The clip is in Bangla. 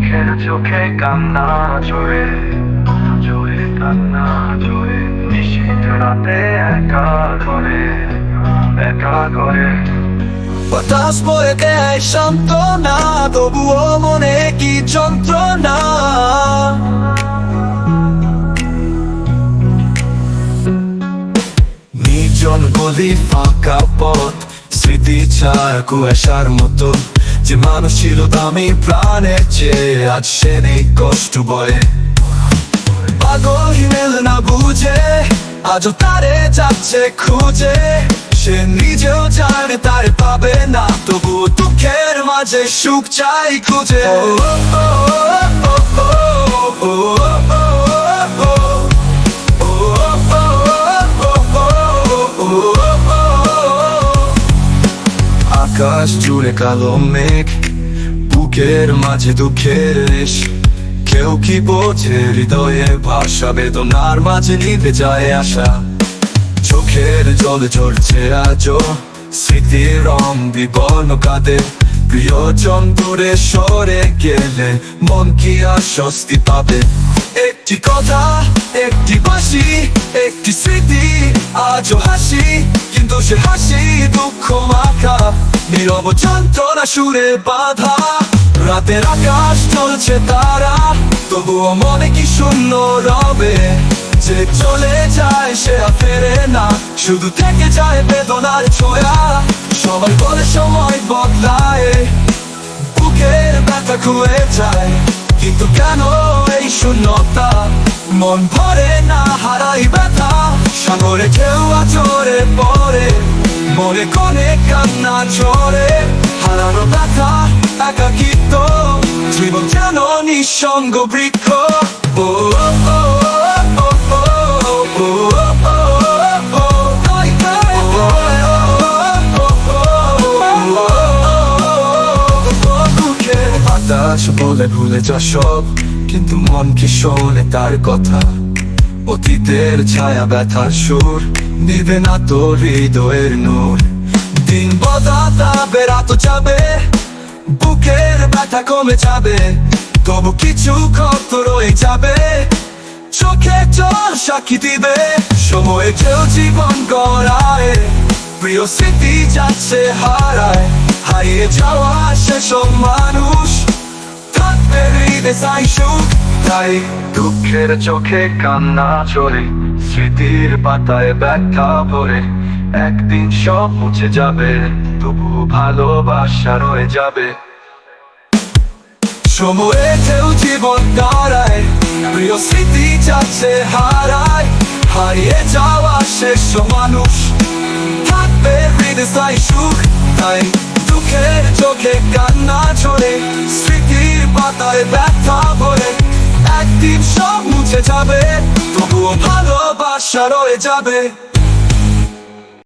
দুঃখের চোখে কান্না জোরে জোরে কান্না জোরে নিশীথ রাতে একা করে বাতাস বয়ে দেয় সান্ত্বনা, তবুও মনে কি যন্ত্রণা। নির্জন গলি, ফাঁকা পথ, স্মৃতি ছায়া কুয়াশার মতো। যে মানুষ ছিল দামি প্রাণের চেয়ে, আজ সে নেই কষ্ট বয়ে। পাগল হিমেল না বুঝে, আজও তারে যাচ্ছে খুঁজে। সে নিজেও জানে তারে পাবে না, তবু দুঃখের মাঝে সুখ চাই খুঁজে। আকাশ জুড়ে কালো মেঘ, বুকের মাঝে দুঃখের রেশ। কেউ কি বোঝে হৃদয়ে ভাষা, বেদনার মাঝে নিভে যায় আশা। চোখের জল ঝরছে আজও, স্মৃতির রং বিবর্ণ কাঁদে। প্রিয়জন দূরে সরে গেলে মন কি আর স্বস্তি পাবে? একটি কথা, একটি বাঁশি, একটি স্মৃতি, আজও হাসি, কিন্তু সে হাসি দুঃখ মাখা। নীরব যন্ত্রণা সুরে বাঁধা, রাতের আকাশ চলছে তারা, তবুও মনে কি শূন্য রবে। যে চলে যায় সে আর ফেরে না, শুধু থেকে যায় বেদনার ছোঁয়া। সবাই বলে সময় বদলায়, বুকের ব্যথা খুয়ে যায়, কিন্তু কেন এই শূন্যতা? মন ভরে না, হারাই ব্যথা। সাগরে কেউ আচরে পড়ে, মনে কোণে কান্না ঝরে। হারানো ব্যথা, একাকিত্ব, জীবন যেন নিঃসঙ্গ বৃক্ষ। বাতাস বলে ভুলে যা সব, কিন্তু মন কি শোনে তার কথা? অতীতের ছায়া ব্যথার সুর, নিবে না তোর হৃদয়ের নূর। দিন বদলাবে, রাত যাবে, বুকের ব্যথা কমে যাবে, তবু কিছু ক্ষত রয়ে যাবে। চোখে জল সাক্ষী দিবে, সময়ে কেউ জীবন গড়ায়। প্রিয় স্মৃতি যাচ্ছে হারায়, হারিয়ে যাওয়া সেসব মানুষ। থাকবে হৃদয় সুখ, তাই দুঃখের চোখে কান্না ঝরে, স্মৃতির পাতায় ব্যথা ভরে। একদিন সব মুছে যাবে, তবু ভালোবাসা রয়ে যাবে। সময়ে কেউ জীবন দাঁড়ায়, প্রিয় স্মৃতি যাচ্ছে হারায়, হারিয়ে যাওয়া শেষ মানুষ। থাকবে হৃদয় সুখ, তাই দুঃখের চোখে কান্না ঝরে, স্মৃতির পাতায় ব্যথা ভরে। একদিন সব মুছে যাবে, তবুও ভালোবাসা রয়ে যাবে।